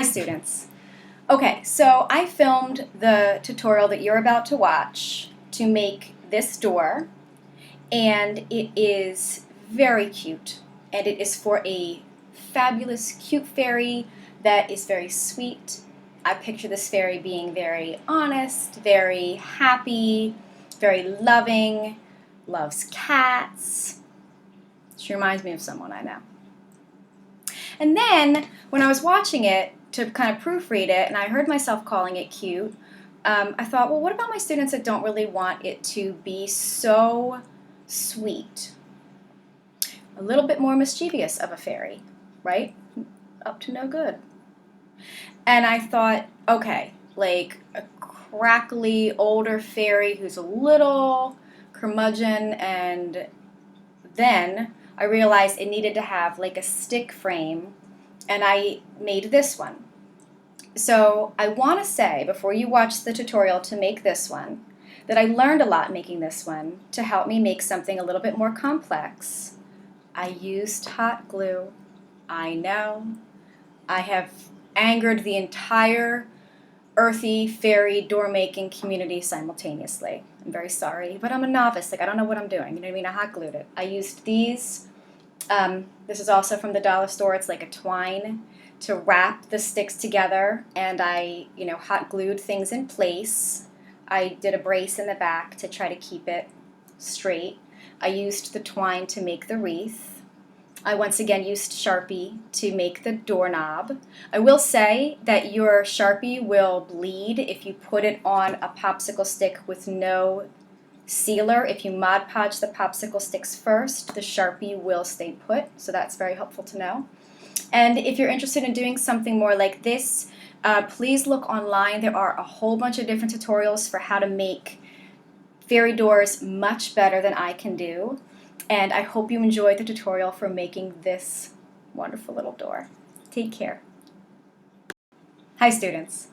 Students. Okay, so I filmed the tutorial that you're about to watch to make this door, and it is very cute, and it is for a fabulous cute fairy that is very sweet. I picture this fairy being very honest, very happy, very loving, loves cats. She reminds me of someone I know. And then when I was watching it to kind of proofread it, and I heard myself calling it cute, I thought, well, what about my students that don't really want it to be so sweet? A little bit more mischievous of a fairy, right? Up to no good. And I thought, okay, like a crackly older fairy who's a little curmudgeon, and then I realized it needed to have like a stick frame, and I made this one. So I want to say, before you watch the tutorial to make this one, that I learned a lot making this one to help me make something a little bit more complex. I used hot glue. I know. I have angered the entire earthy fairy door making community simultaneously. I'm very sorry, but I'm a novice. Like, I don't know what I'm doing. You know what I mean? I hot glued it. I used these. This is also from the dollar store. It's like a twine to wrap the sticks together, and I, hot glued things in place. I did a brace in the back to try to keep it straight. I used the twine to make the wreath. I once again used Sharpie to make the doorknob. I will say that your Sharpie will bleed if you put it on a popsicle stick with no sealer. If you Mod Podge the popsicle sticks first, the Sharpie will stay put, so that's very helpful to know. And if you're interested in doing something more like this, please look online. There are a whole bunch of different tutorials for how to make fairy doors much better than I can do. And I hope you enjoyed the tutorial for making this wonderful little door. Take care. Hi, students.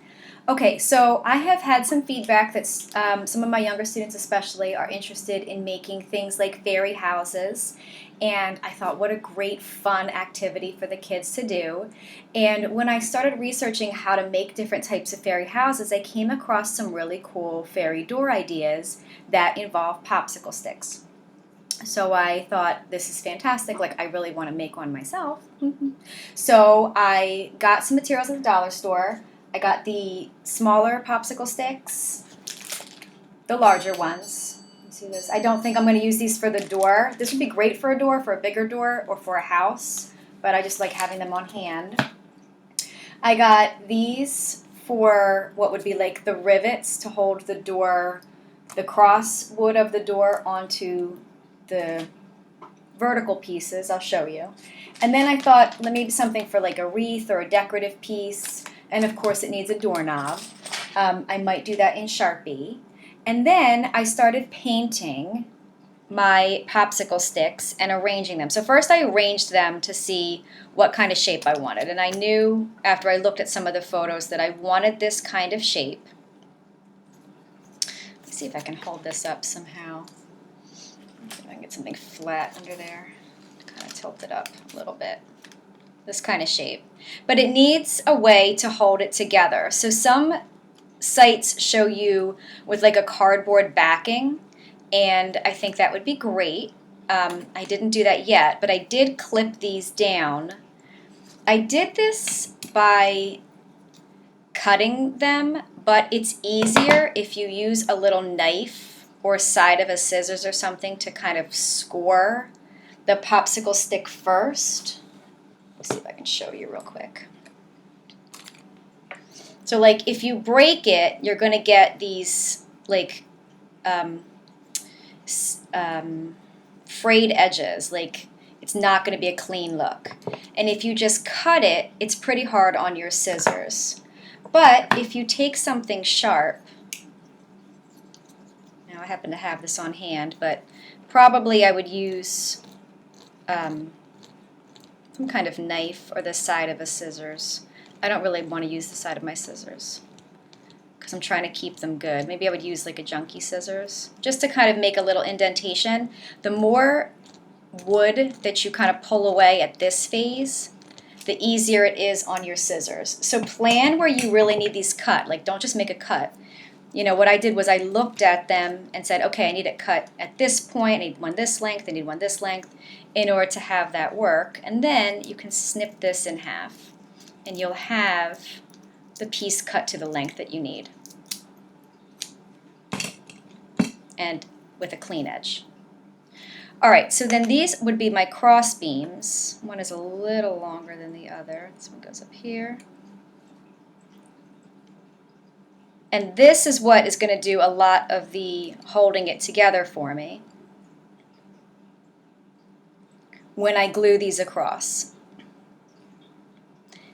Okay, so I have had some feedback that some of my younger students especially are interested in making things like fairy houses, and I thought, what a great fun activity for the kids to do. And when I started researching how to make different types of fairy houses, I came across some really cool fairy door ideas that involve popsicle sticks. So I thought, this is fantastic, like I really want to make one myself. So I got some materials at the dollar store. I got the smaller popsicle sticks, the larger ones. You see this? I don't think I'm going to use these for the door. This would be great for a door, for a bigger door, or for a house, but I just like having them on hand. I got these for what would be like the rivets to hold the door, the cross wood of the door onto the vertical pieces. I'll show you. And then I thought, maybe something for like a wreath or a decorative piece. And of course it needs a doorknob. I might do that in Sharpie. And then I started painting my popsicle sticks and arranging them. So first I arranged them to see what kind of shape I wanted. And I knew after I looked at some of the photos that I wanted this kind of shape. Let's see if I can hold this up somehow. Let's see if I can get something flat under there. Kind of tilt it up a little bit. This kind of shape. But it needs a way to hold it together. So some sites show you with like a cardboard backing, and I think that would be great. I didn't do that yet, but I did clip these down. I did this by cutting them, but it's easier if you use a little knife or side of a scissors or something to kind of score the popsicle stick first. Let's see if I can show you real quick. So like if you break it, you're going to get these like frayed edges. Like it's not going to be a clean look. And if you just cut it, it's pretty hard on your scissors. But if you take something sharp, now I happen to have this on hand, but probably I would use some kind of knife or the side of a scissors. I don't really want to use the side of my scissors because I'm trying to keep them good. Maybe I would use like a junky scissors just to kind of make a little indentation. The more wood that you kind of pull away at this phase, the easier it is on your scissors. So plan where you really need these cut. Like, don't just make a cut. You know, what I did was I looked at them and said, okay, I need it cut at this point. I need one this length. I need one this length in order to have that work. And then you can snip this in half, and you'll have the piece cut to the length that you need, and with a clean edge. All right, so then these would be my cross beams. One is a little longer than the other. This one goes up here. And this is what is going to do a lot of the holding it together for me when I glue these across.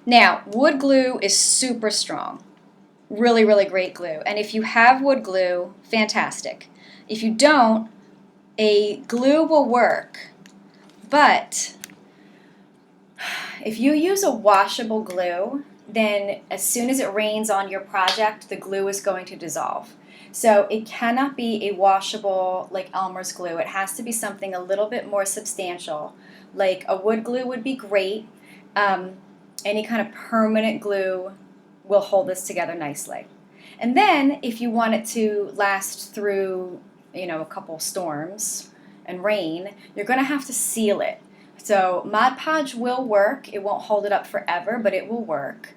Now, wood glue is super strong. Really, really great glue. And if you have wood glue, fantastic. If you don't, a glue will work. But if you use a washable glue, then as soon as it rains on your project, the glue is going to dissolve. So it cannot be a washable like Elmer's glue. It has to be something a little bit more substantial. Like a wood glue would be great. Any kind of permanent glue will hold this together nicely. And then if you want it to last through, you know, a couple storms and rain, you're going to have to seal it. So Mod Podge will work. It won't hold it up forever, but it will work.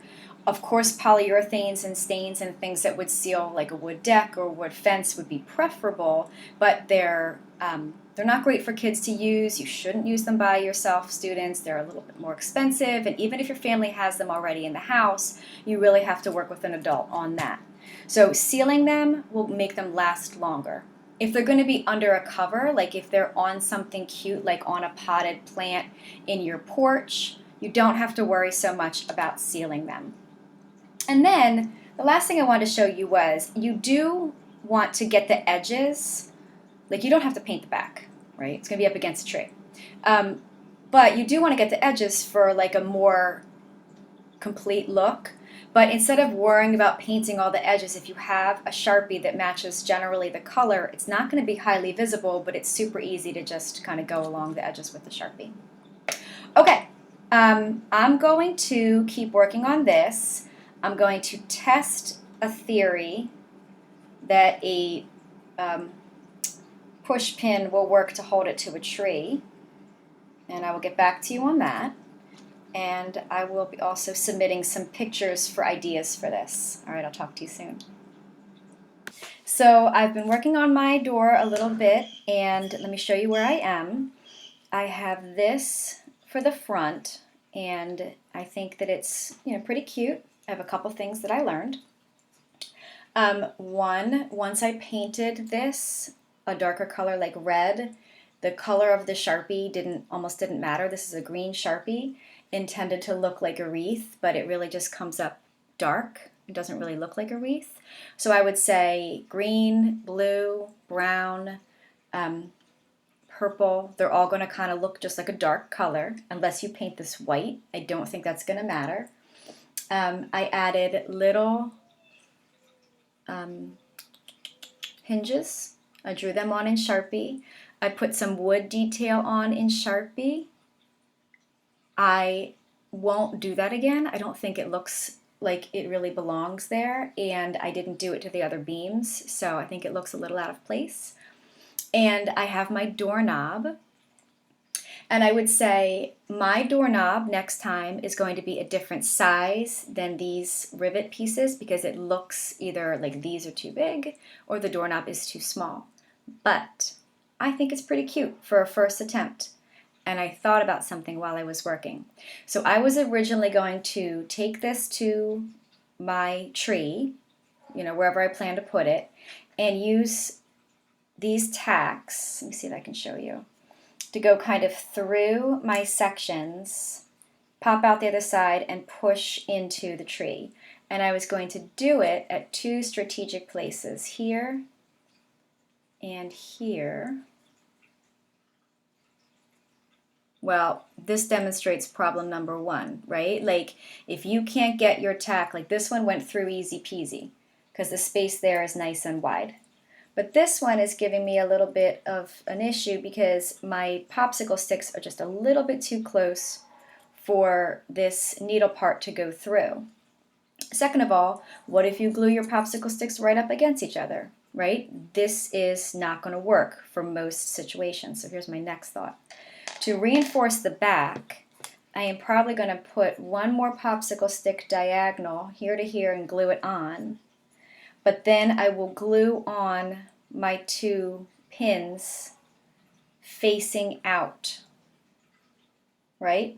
Of course, polyurethanes and stains and things that would seal like a wood deck or wood fence would be preferable, but they're not great for kids to use. You shouldn't use them by yourself, students. They're a little bit more expensive, and even if your family has them already in the house, you really have to work with an adult on that. So sealing them will make them last longer. If they're going to be under a cover, like if they're on something cute, like on a potted plant in your porch, you don't have to worry so much about sealing them. And then the last thing I wanted to show you was you do want to get the edges, like you don't have to paint the back, right? It's going to be up against a tree. But you do want to get the edges for like a more complete look. But instead of worrying about painting all the edges, if you have a Sharpie that matches generally the color, it's not going to be highly visible, but it's super easy to just kind of go along the edges with the Sharpie. Okay, I'm going to keep working on this. I'm going to test a theory that a push pin will work to hold it to a tree, and I will get back to you on that. And I will be also submitting some pictures for ideas for this. All right, I'll talk to you soon. So I've been working on my door a little bit, and let me show you where I am. I have this for the front, and I think that it's, you know, pretty cute. I have a couple things that I learned. Once I painted this a darker color like red, the color of the Sharpie almost didn't matter. This is a green Sharpie intended to look like a wreath, but it really just comes up dark. It doesn't really look like a wreath. So I would say green, blue, brown, purple, they're all going to kind of look just like a dark color unless you paint this white. I don't think that's going to matter. I added little hinges. I drew them on in Sharpie. I put some wood detail on in Sharpie. I won't do that again. I don't think it looks like it really belongs there, and I didn't do it to the other beams, so I think it looks a little out of place. And I have my doorknob, and I would say my doorknob next time is going to be a different size than these rivet pieces because it looks either like these are too big or the doorknob is too small. But I think it's pretty cute for a first attempt. And I thought about something while I was working. So I was originally going to take this to my tree, you know, wherever I plan to put it, and use these tacks, let me see if I can show you, to go kind of through my sections, pop out the other side, and push into the tree. And I was going to do it at two strategic places, here and here. Well, this demonstrates problem number one, right? Like, if you can't get your tack, like this one went through easy peasy because the space there is nice and wide. But this one is giving me a little bit of an issue because my popsicle sticks are just a little bit too close for this needle part to go through. Second of all, what if you glue your popsicle sticks right up against each other, right? This is not going to work for most situations. So here's my next thought. To reinforce the back, I am probably going to put one more popsicle stick diagonal here to here and glue it on. But then I will glue on my 2 pins facing out, right?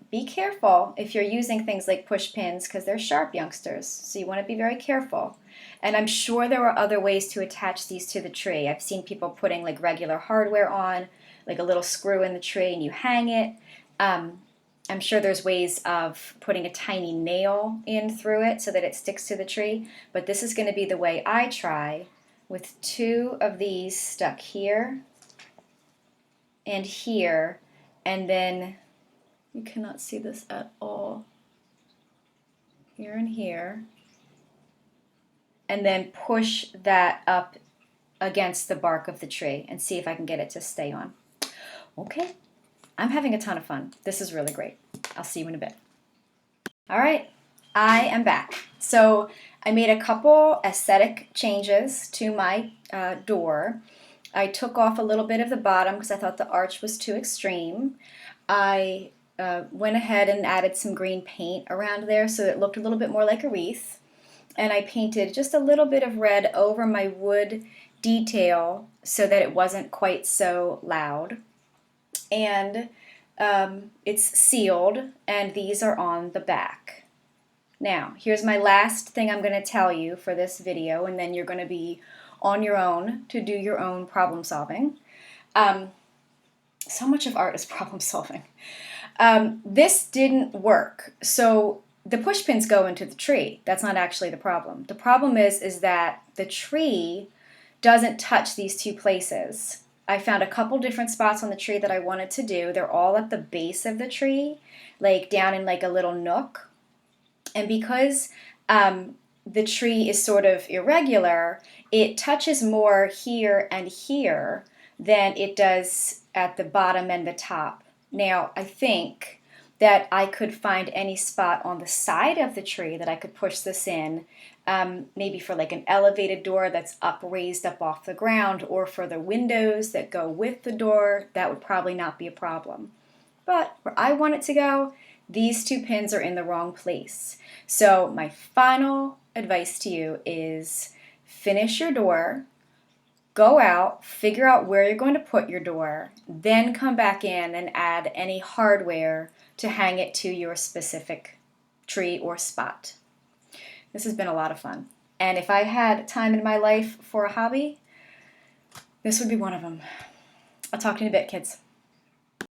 Be careful if you're using things like push pins because they're sharp, youngsters. So you want to be very careful. And I'm sure there are other ways to attach these to the tree. I've seen people putting like regular hardware on, like a little screw in the tree and you hang it. I'm sure there's ways of putting a tiny nail in through it so that it sticks to the tree. But this is going to be the way I try, with 2 of these stuck here and here, and then you cannot see this at all, here and here, and then push that up against the bark of the tree and see if I can get it to stay on. Okay, I'm having a ton of fun. This is really great. I'll see you in a bit. All right, I am back. So I made a couple aesthetic changes to my door. I took off a little bit of the bottom because I thought the arch was too extreme. I went ahead and added some green paint around there so it looked a little bit more like a wreath. And I painted just a little bit of red over my wood detail so that it wasn't quite so loud. And it's sealed, and these are on the back. Now, here's my last thing I'm going to tell you for this video, and then you're going to be on your own to do your own problem solving. So much of art is problem solving. This didn't work. So the push pins go into the tree. That's not actually the problem. The problem is that the tree doesn't touch these 2 places. I found a couple different spots on the tree that I wanted to do. They're all at the base of the tree, like down in like a little nook. And because the tree is sort of irregular, it touches more here and here than it does at the bottom and the top. Now, I think that I could find any spot on the side of the tree that I could push this in, maybe for like an elevated door that's raised up off the ground, or for the windows that go with the door. That would probably not be a problem. But where I want it to go, these 2 pins are in the wrong place. So my final advice to you is finish your door, go out, figure out where you're going to put your door, then come back in and add any hardware to hang it to your specific tree or spot. This has been a lot of fun. And if I had time in my life for a hobby, this would be one of them. I'll talk to you in a bit, kids.